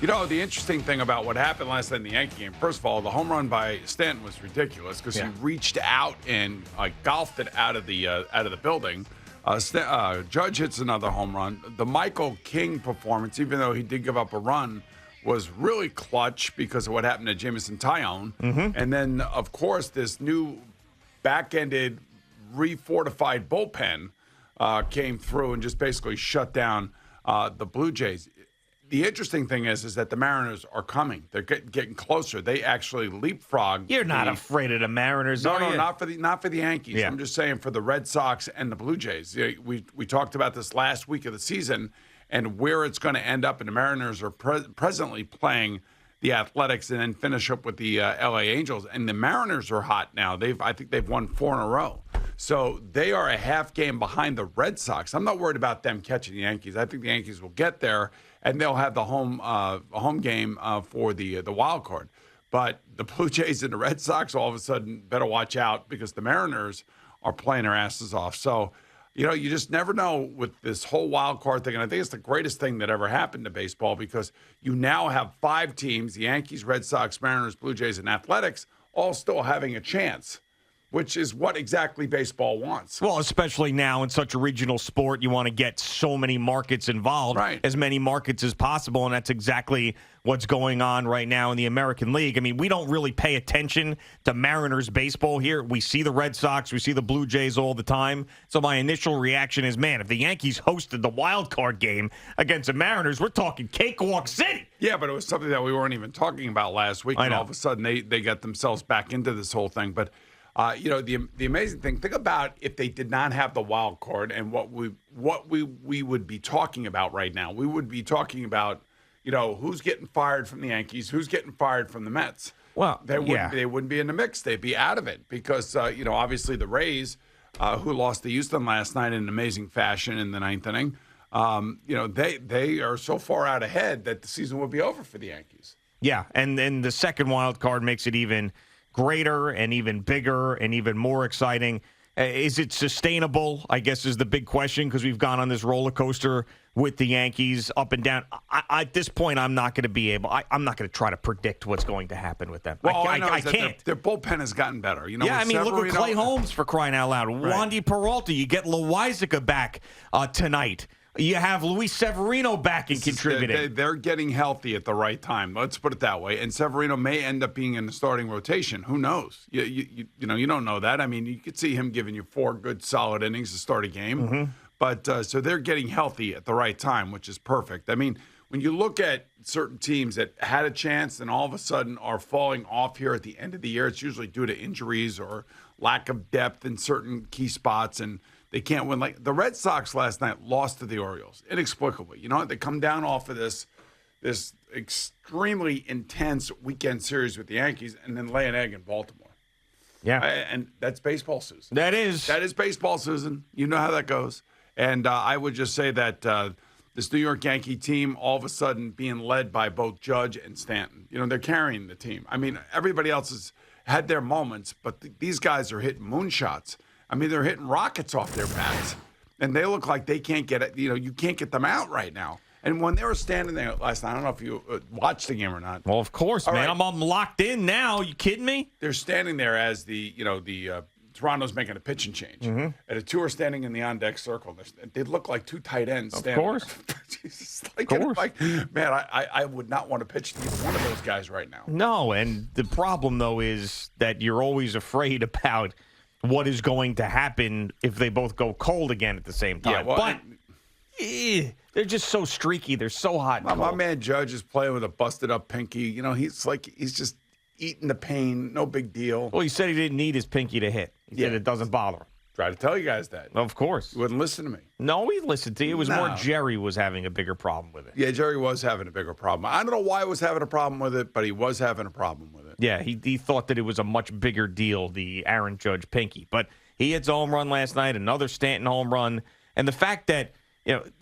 You know, the interesting thing about what happened last night in the Yankee game, first of all, the home run by Stanton was ridiculous because he reached out and golfed it out of the building. Judge hits another home run. The Michael King performance, even though he did give up a run, was really clutch because of what happened to Jameson Taillon. And then, of course, this new back-ended, refortified bullpen came through and just basically shut down the Blue Jays. The interesting thing is that the Mariners are coming. They're getting closer. They actually leapfrog. You're not afraid of the Mariners, are you? No, not for the Yankees. Yeah. I'm just saying for the Red Sox and the Blue Jays. We talked about this last week of the season and where it's going to end up. And the Mariners are presently playing the Athletics and then finish up with the LA Angels. And the Mariners are hot now. I think they've won 4 in a row. So they are a half game behind the Red Sox. I'm not worried about them catching the Yankees. I think the Yankees will get there, and they'll have the home game for the wild card. But the Blue Jays and the Red Sox all of a sudden better watch out because the Mariners are playing their asses off. So, you just never know with this whole wild card thing. And I think it's the greatest thing that ever happened to baseball because you now have 5 teams, the Yankees, Red Sox, Mariners, Blue Jays, and Athletics, all still having a chance, which is what exactly baseball wants. Well, especially now in such a regional sport, you want to get so many markets involved, as many markets as possible, and that's exactly what's going on right now in the American League. I mean, we don't really pay attention to Mariners baseball here. We see the Red Sox, we see the Blue Jays all the time. So my initial reaction is, man, if the Yankees hosted the wild card game against the Mariners, we're talking Cakewalk City. Yeah, but it was something that we weren't even talking about last week, and all of a sudden they got themselves back into this whole thing. But the amazing thing, think about if they did not have the wild card and what we would be talking about right now. We would be talking about, who's getting fired from the Yankees, who's getting fired from the Mets. Well, they wouldn't be in the mix. They'd be out of it because, obviously the Rays, who lost to Houston last night in an amazing fashion in the 9th inning, they are so far out ahead that the season would be over for the Yankees. Yeah, and then the second wild card makes it even greater and even bigger and even more exciting. Is it sustainable, I guess, is the big question, because we've gone on this roller coaster with the Yankees up and down. At this point, I'm not going to be able – I'm not going to try to predict what's going to happen with them. Well, I can't. Their bullpen has gotten better. Look at Clay Holmes, for crying out loud. Right. Wandy Peralta, you get Loizaga back tonight. You have Luis Severino back and contributing. They're getting healthy at the right time. Let's put it that way. And Severino may end up being in the starting rotation. Who knows? You don't know that. I mean, you could see him giving you 4 good, solid innings to start a game. Mm-hmm. But so they're getting healthy at the right time, which is perfect. I mean, when you look at certain teams that had a chance and all of a sudden are falling off here at the end of the year, it's usually due to injuries or lack of depth in certain key spots, and they can't win. Like the Red Sox last night lost to the Orioles inexplicably. They come down off of this extremely intense weekend series with the Yankees and then lay an egg in Baltimore. Yeah. And that's baseball, Susan. That is baseball, Susan. You know how that goes. And I would just say that this New York Yankee team, all of a sudden being led by both Judge and Stanton, they're carrying the team. I mean, everybody else has had their moments, but these guys are hitting moonshots. I mean, they're hitting rockets off their bats, and they look like they can't get it. You can't get them out right now. And when they were standing there last night, I don't know if you watched the game or not. Well, of course, man. Right. I'm locked in now. You kidding me? They're standing there as the Toronto's making a pitching change. Mm-hmm. And the 2 are standing in the on-deck circle. They look like 2 tight ends standing. Of course. Jesus, man, I would not want to pitch to either one of those guys right now. No, and the problem, though, is that you're always afraid about what is going to happen if they both go cold again at the same time. Yeah, well, they're just so streaky. They're so hot and cold. My man Judge is playing with a busted-up pinky. He's just eating the pain. No big deal. Well, he said he didn't need his pinky to hit. He said it doesn't bother him. Try to tell you guys that. Of course. You wouldn't listen to me. No, he listened to you. It was more Jerry was having a bigger problem with it. Yeah, Jerry was having a bigger problem. I don't know why he was having a problem with it, but he was having a problem with it. Yeah, he thought that it was a much bigger deal, the Aaron Judge pinky. But he hits a home run last night, another Stanton home run. And the fact that,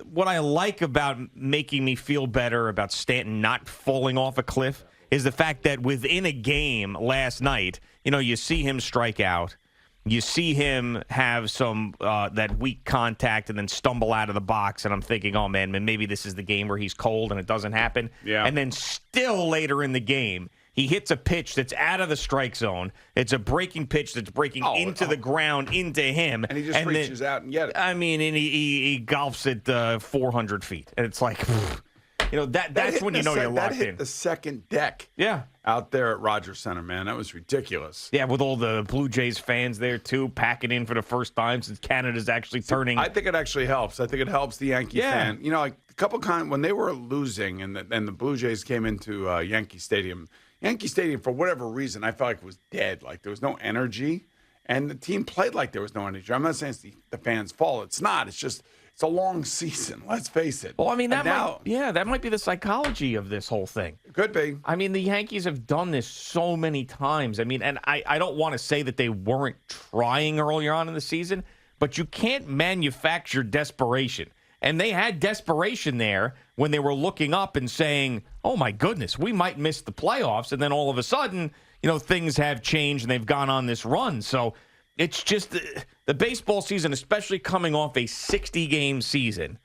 what I like about making me feel better about Stanton not falling off a cliff is the fact that within a game last night, you see him strike out. You see him have some that weak contact and then stumble out of the box, and I'm thinking, oh, man, maybe this is the game where he's cold and it doesn't happen. Yeah. And then still later in the game, he hits a pitch that's out of the strike zone. It's a breaking pitch that's breaking into the ground, into him. And he just reaches out and gets it. I mean, and he golfs it 400 feet. And it's like, that's when you know you're locked that hit in. The second deck. Yeah. Out there at Rogers Center, man. That was ridiculous. Yeah, with all the Blue Jays fans there, too, packing in for the first time since Canada's actually turning. I think it actually helps. I think it helps the Yankee fan. Like a couple times when they were losing and the Blue Jays came into Yankee Stadium, for whatever reason, I felt like it was dead. Like there was no energy. And the team played like there was no energy. I'm not saying it's the fans' fault. It's not. It's just it's a long season. Let's face it. Well, I mean, that might be the psychology of this whole thing. It could be. I mean, the Yankees have done this so many times. I mean, and I don't want to say that they weren't trying earlier on in the season, but you can't manufacture desperation. And they had desperation there when they were looking up and saying, oh, my goodness, we might miss the playoffs. And then all of a sudden, things have changed and they've gone on this run. So it's just the baseball season, especially coming off a 60-game season.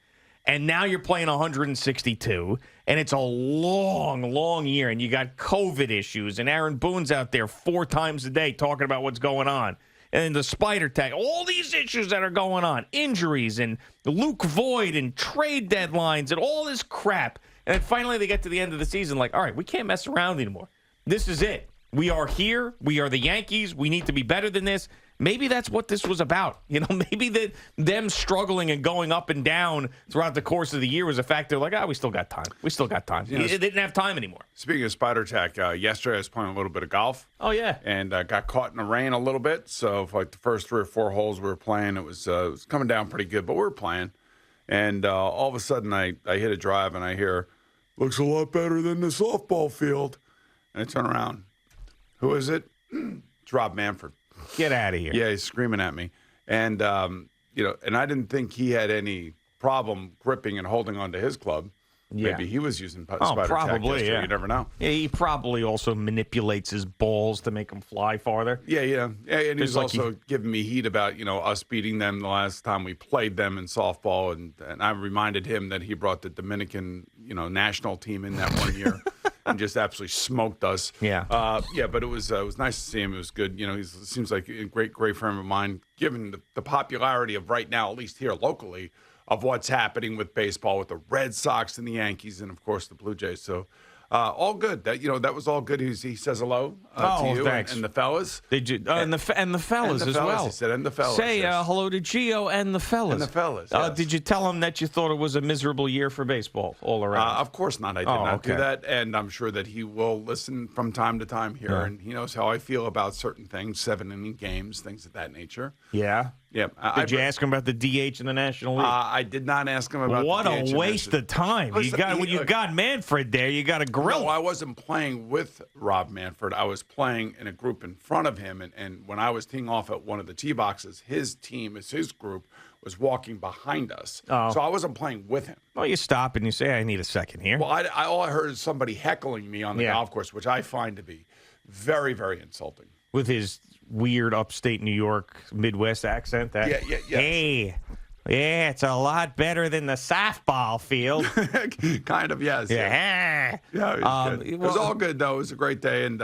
And now you're playing 162, and it's a long, long year. And you got COVID issues, and Aaron Boone's out there 4 times a day talking about what's going on. And the spider tag, all these issues that are going on, injuries and Luke Voigt and trade deadlines and all this crap. And then finally they get to the end of the season like, all right, we can't mess around anymore. This is it. We are here. We are the Yankees. We need to be better than this. Maybe that's what this was about. Maybe them struggling and going up and down throughout the course of the year was a factor like, we still got time. We still got time. They didn't have time anymore. Speaking of spider tack, yesterday I was playing a little bit of golf. Oh, yeah. And got caught in the rain a little bit. So for like the first 3 or 4 holes we were playing, it was coming down pretty good, but we were playing. And all of a sudden I hit a drive and I hear, looks a lot better than the softball field. And I turn around. Who is it? It's Rob Manfred. Get out of here. Yeah, he's screaming at me. And, and I didn't think he had any problem gripping and holding onto his club. Yeah. Maybe he was using spider probably, tack. Yeah. You never know. Yeah, he probably also manipulates his balls to make them fly farther. Yeah. And he's also giving me heat about, us beating them the last time we played them in softball. And I reminded him that he brought the Dominican, national team in that one year. And just absolutely smoked us. Yeah. But it was nice to see him. It was good. He seems like a great frame of mind, given the popularity of right now, at least here locally, of what's happening with baseball with the Red Sox and the Yankees and, of course, the Blue Jays. So all good. That was all good. He says hello to you and the fellas. Did you? And the fellas as well. He said, and the fellas. Say hello to Gio and the fellas. And the fellas, yes. Did you tell him that you thought it was a miserable year for baseball all around? Of course not. I did not do that. And I'm sure that he will listen from time to time here. Yeah. And he knows how I feel about certain things, 7-inning games, things of that nature. Yeah? Yeah. Did you ask him about the DH in the National League? I did not ask him about what the DH. What a waste of time. When you got Manfred there, you got a grill. No, I wasn't playing with Rob Manfred. I was playing in a group in front of him. And when I was teeing off at one of the tee boxes, his group, was walking behind us. Oh. So I wasn't playing with him. Well, you stop and you say, I need a second here. Well, all I heard is somebody heckling me on the golf course, which I find to be very, very insulting. With his weird upstate New York Midwest accent. Hey, it's a lot better than the softball field. Kind of, yes. Yeah. It was all good, though. It was a great day. And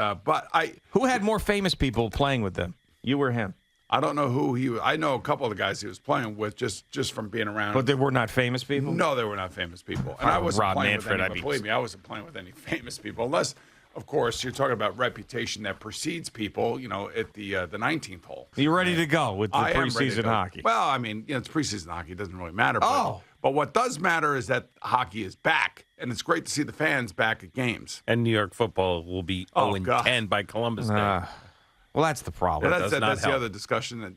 who had more famous people playing with them? You or him? I don't know who he was. I know a couple of the guys he was playing with just from being around. But they were not famous people? No, they were not famous people. And I wasn't Rob playing Manfred, with any, believe me, I wasn't playing with any famous people. Unless, of course, you're talking about reputation that precedes people, at the 19th hole. You ready to go with the preseason hockey? Well, I mean, it's preseason hockey. It doesn't really matter. But what does matter is that hockey is back, and it's great to see the fans back at games. And New York football will be 0-10 by Columbus Day. Well, that's the problem. That's the other discussion that,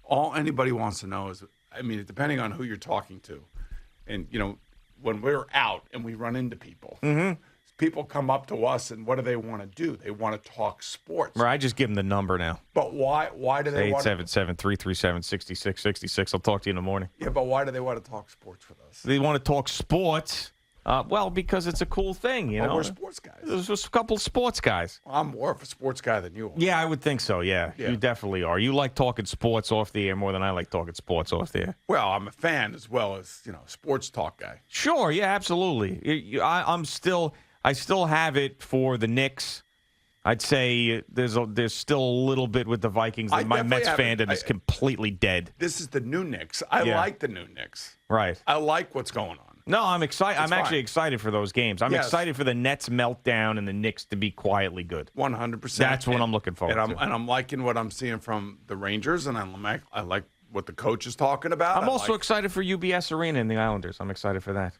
all anybody wants to know is, I mean, depending on who you're talking to. And, when we're out and we run into people, people come up to us and what do they want to do? They want to talk sports. Right, I just give them the number now. But why do they want to? 877-337-6666. I'll talk to you in the morning. Yeah, but why do they want to talk sports with us? They want to talk sports Well, because it's a cool thing, you know. We're sports guys. There's just a couple of sports guys. Well, I'm more of a sports guy than you are. Yeah, I would think so, yeah. You definitely are. You like talking sports off the air more than I like talking sports off the air. Well, I'm a fan as well as, sports talk guy. Sure, yeah, absolutely. I still have it for the Knicks. I'd say there's still a little bit with the Vikings. My Mets fandom is completely dead. This is the new Knicks. I like the new Knicks. Right. I like what's going on. No, I'm excited. I'm actually excited for those games. I'm excited for the Nets meltdown and the Knicks to be quietly good. 100%. That's what I'm looking forward to. And I'm liking what I'm seeing from the Rangers, and I like what the coach is talking about. I'm also excited for UBS Arena and the Islanders. I'm excited for that.